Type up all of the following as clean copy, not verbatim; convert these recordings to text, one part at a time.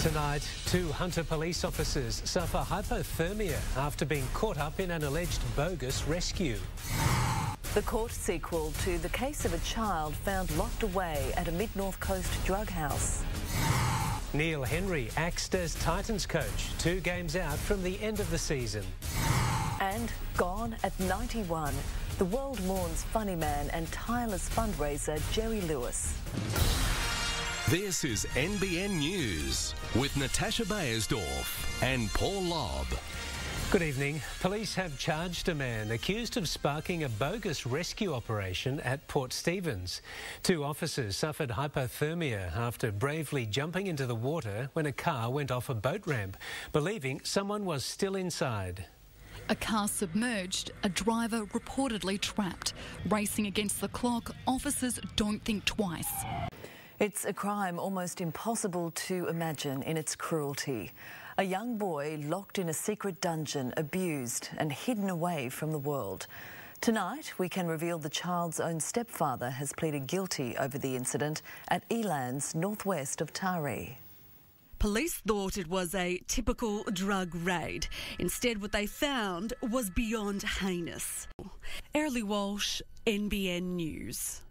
Tonight, 2 Hunter police officers suffer hypothermia after being caught up in an alleged bogus rescue. The court sequel to the case of a child found locked away at a mid-North Coast drug house. Neil Henry axed as Titans coach, 2 games out from the end of the season. And gone at 91, the world mourns funny man and tireless fundraiser Jerry Lewis. This is NBN News with Natasha Beyersdorf and Paul Lobb. Good evening. Police have charged a man accused of sparking a bogus rescue operation at Port Stephens. 2 officers suffered hypothermia after bravely jumping into the water when a car went off a boat ramp, believing someone was still inside. A car submerged, a driver reportedly trapped. Racing against the clock, officers don't think twice. It's a crime almost impossible to imagine in its cruelty. A young boy locked in a secret dungeon, abused and hidden away from the world. Tonight, we can reveal the child's own stepfather has pleaded guilty over the incident at Elands, northwest of Taree. Police thought it was a typical drug raid. Instead, what they found was beyond heinous. Early Walsh, NBN News.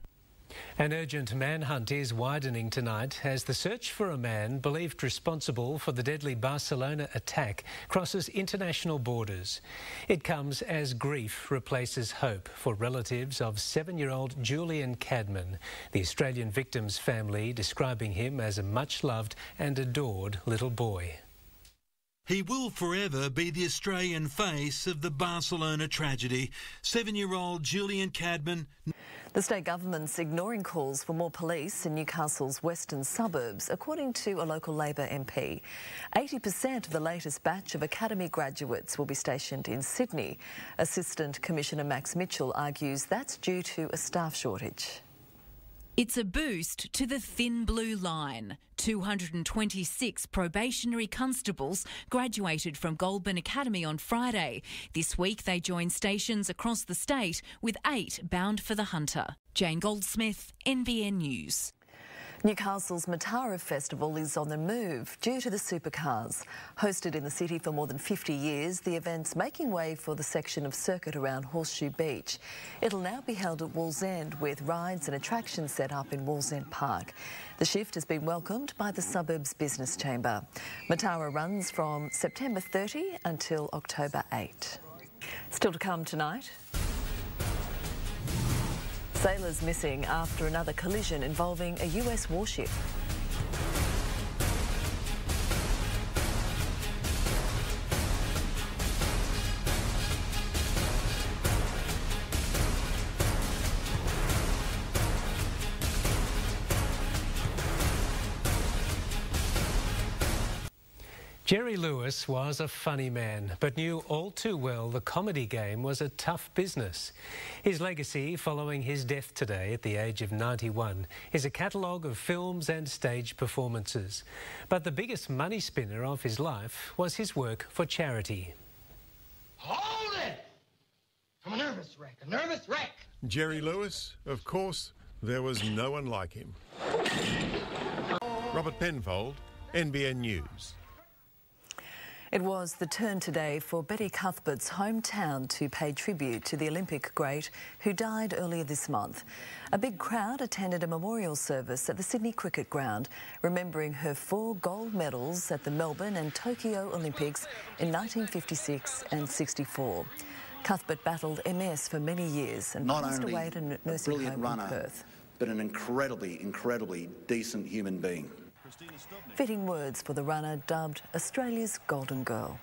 An urgent manhunt is widening tonight as the search for a man believed responsible for the deadly Barcelona attack crosses international borders. It comes as grief replaces hope for relatives of 7-year-old Julian Cadman, the Australian victim's family describing him as a much-loved and adored little boy. He will forever be the Australian face of the Barcelona tragedy. 7-year-old Julian Cadman. The state government's ignoring calls for more police in Newcastle's western suburbs, according to a local Labor MP. 80% of the latest batch of academy graduates will be stationed in Sydney. Assistant Commissioner Max Mitchell argues that's due to a staff shortage. It's a boost to the thin blue line. 226 probationary constables graduated from Goulburn Academy on Friday. This week they joined stations across the state with 8 bound for the Hunter. Jane Goldsmith, NBN News. Newcastle's Montage Festival is on the move due to the supercars. Hosted in the city for more than 50 years, the event's making way for the section of circuit around Horseshoe Beach. It'll now be held at Wallsend with rides and attractions set up in Wallsend Park. The shift has been welcomed by the suburb's business chamber. Montage runs from September 30 until October 8. Still to come tonight. Sailors missing after another collision involving a US warship. Jerry Lewis was a funny man, but knew all too well the comedy game was a tough business. His legacy, following his death today at the age of 91, is a catalogue of films and stage performances. But the biggest money spinner of his life was his work for charity. Hold it! I'm a nervous wreck, Jerry Lewis, of course, there was no one like him. Robert Penfold, NBN News. It was the turn today for Betty Cuthbert's hometown to pay tribute to the Olympic great who died earlier this month. A big crowd attended a memorial service at the Sydney Cricket Ground, remembering her 4 gold medals at the Melbourne and Tokyo Olympics in 1956 and 64. Cuthbert battled MS for many years and passed away at a nursing home in Perth. But an incredibly decent human being. Fitting words for the runner dubbed Australia's Golden Girl.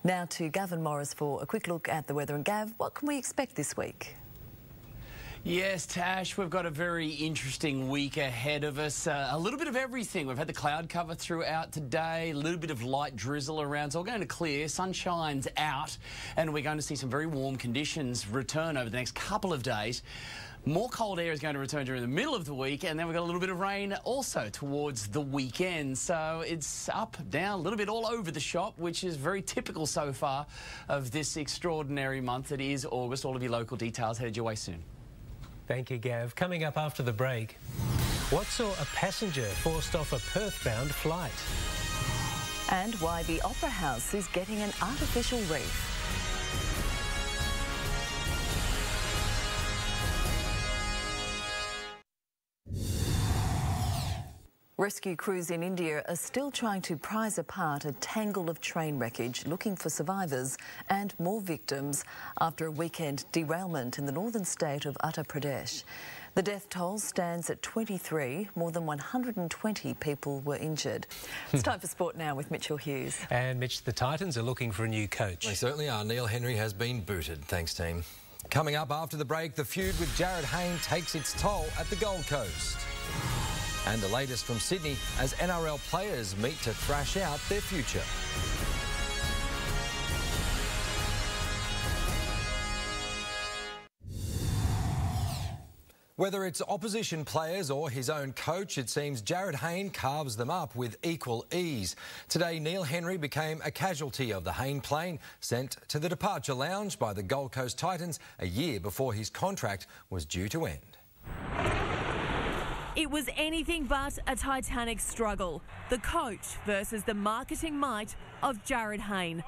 Now to Gavin Morris for a quick look at the weather. And Gav, what can we expect this week? Yes, Tash, we've got a very interesting week ahead of us. A little bit of everything. We've had the cloud cover throughout today, a little bit of light drizzle around. It's all going to clear, sunshine's out, and we're going to see some very warm conditions return over the next couple of days. More cold air is going to return during the middle of the week, and then we've got a little bit of rain also towards the weekend. So it's up, down, a little bit all over the shop, which is very typical so far of this extraordinary month that is August. All of your local details headed your way soon. Thank you, Gav. Coming up after the break. What saw a passenger forced off a Perth-bound flight? And why the Opera House is getting an artificial reef. Rescue crews in India are still trying to prise apart a tangle of train wreckage, looking for survivors and more victims after a weekend derailment in the northern state of Uttar Pradesh. The death toll stands at 23. More than 120 people were injured. It's time for sport now with Mitchell Hughes. And Mitch, the Titans are looking for a new coach. They certainly are. Neil Henry has been booted. Thanks, team. Coming up after the break, the feud with Jarryd Hayne takes its toll at the Gold Coast. And the latest from Sydney as NRL players meet to thrash out their future. Whether it's opposition players or his own coach, it seems Jarryd Hayne carves them up with equal ease. Today, Neil Henry became a casualty of the Hayne plane sent to the departure lounge by the Gold Coast Titans a year before his contract was due to end. It was anything but a titanic struggle. The coach versus the marketing might of Jarryd Hayne.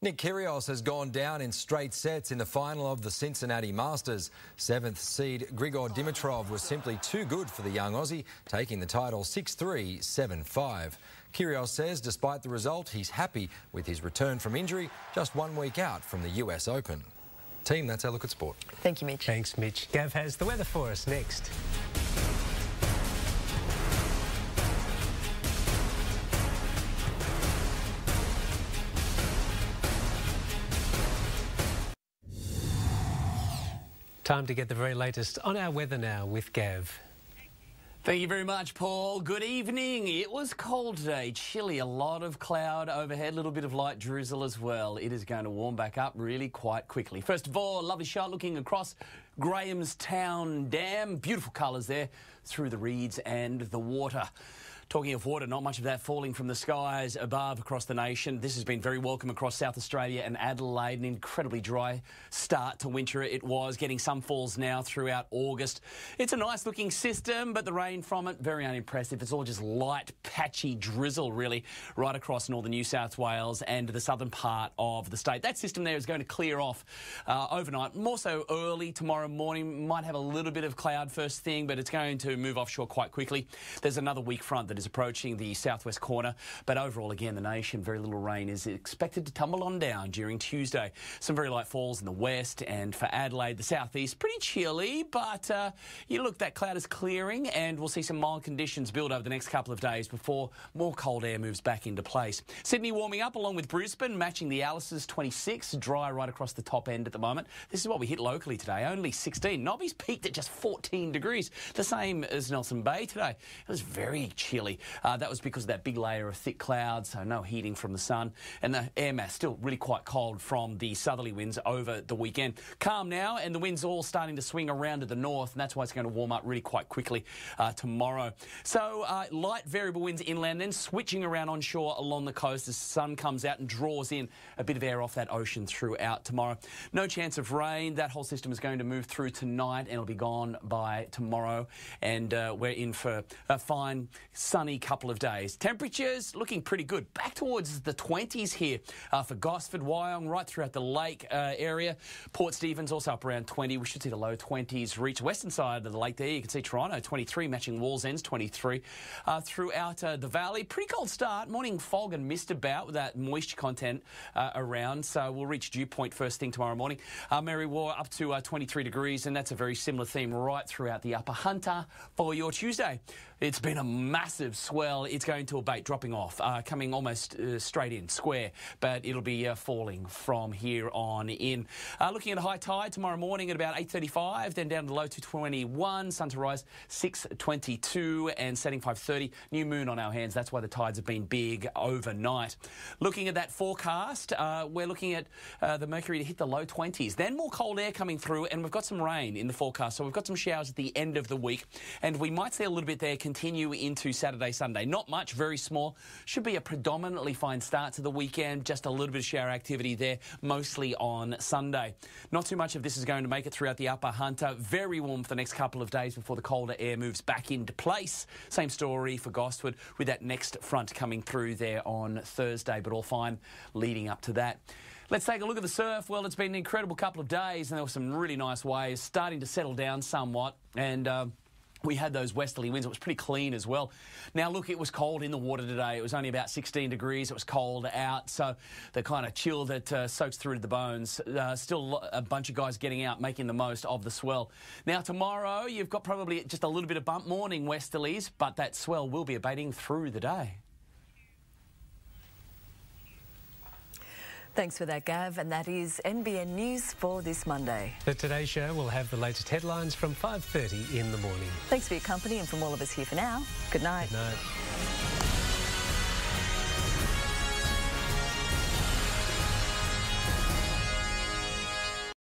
Nick Kyrgios has gone down in straight sets in the final of the Cincinnati Masters. 7th seed Grigor Dimitrov was simply too good for the young Aussie, taking the title 6-3, 7-5. Kyrgios says despite the result, he's happy with his return from injury just 1 week out from the US Open. Team, that's our look at sport. Thank you, Mitch. Thanks, Mitch. Gav has the weather for us next. Time to get the very latest on our weather now with Gav. Thank you very much, Paul. Good evening. It was cold today, chilly, a lot of cloud overhead, a little bit of light drizzle as well. It is going to warm back up really quite quickly. First of all, lovely shot looking across Grahamstown Dam. Beautiful colours there through the reeds and the water. Talking of water, not much of that falling from the skies above across the nation. This has been very welcome across South Australia and Adelaide. An incredibly dry start to winter it was, getting some falls now throughout August. It's a nice looking system, but the rain from it, very unimpressive. It's all just light, patchy drizzle, really, right across northern New South Wales and the southern part of the state. That system there is going to clear off overnight, more so early tomorrow morning. Might have a little bit of cloud first thing, but it's going to move offshore quite quickly. There's another weak front that is approaching the southwest corner, but overall again the nation, very little rain is expected to tumble on down during Tuesday. Some very light falls in the west, and for Adelaide the southeast pretty chilly, but you look, that cloud is clearing and we'll see some mild conditions build over the next couple of days before more cold air moves back into place. Sydney warming up along with Brisbane, matching the Alice's 26, dry right across the top end at the moment. This is what we hit locally today, only 16. Nobby's peaked at just 14 degrees, the same as Nelson Bay today. It was very chilly. That was because of that big layer of thick clouds, so no heating from the sun, and the air mass still really quite cold from the southerly winds over the weekend. Calm now, and the winds all starting to swing around to the north, and that's why it's going to warm up really quite quickly tomorrow. So light variable winds inland, then switching around onshore along the coast as the sun comes out and draws in a bit of air off that ocean throughout tomorrow. No chance of rain. That whole system is going to move through tonight and it'll be gone by tomorrow, and we're in for a fine sunny couple of days. Temperatures looking pretty good. Back towards the 20s here for Gosford, Wyong, right throughout the lake area. Port Stephens also up around 20. We should see the low 20s reach western side of the lake there. You can see Toronto 23, matching Wallsends 23. Throughout the valley, pretty cold start. Morning fog and mist about with that moisture content around. So we'll reach dew point first thing tomorrow morning. Mary War up to 23 degrees, and that's a very similar theme right throughout the Upper Hunter for your Tuesday. It's been a massive swell. It's going to abate, dropping off, coming almost straight in, square, but it'll be falling from here on in. Looking at a high tide tomorrow morning at about 8:35, then down to low to 21, sun to rise 6:22 and setting 5:30. New moon on our hands. That's why the tides have been big overnight. Looking at that forecast, we're looking at the mercury to hit the low 20s. Then more cold air coming through, and we've got some rain in the forecast. So we've got some showers at the end of the week, and we might see a little bit there continue into Saturday, Sunday. Not much, very small. Should be a predominantly fine start to the weekend. Just a little bit of shower activity there, mostly on Sunday. Not too much of this is going to make it throughout the Upper Hunter. Very warm for the next couple of days before the colder air moves back into place. Same story for Gosford with that next front coming through there on Thursday, but all fine leading up to that. Let's take a look at the surf. Well, it's been an incredible couple of days and there were some really nice waves starting to settle down somewhat, and we had those westerly winds. It was pretty clean as well. Now, look, it was cold in the water today. It was only about 16 degrees. It was cold out, so the kind of chill that soaks through to the bones. Still a bunch of guys getting out, making the most of the swell. Now, tomorrow, you've got probably just a little bit of bump morning westerlies, but that swell will be abating through the day. Thanks for that, Gav, and that is NBN News for this Monday. The Today Show will have the latest headlines from 5:30 in the morning. Thanks for your company, and from all of us here for now, good night. Good night.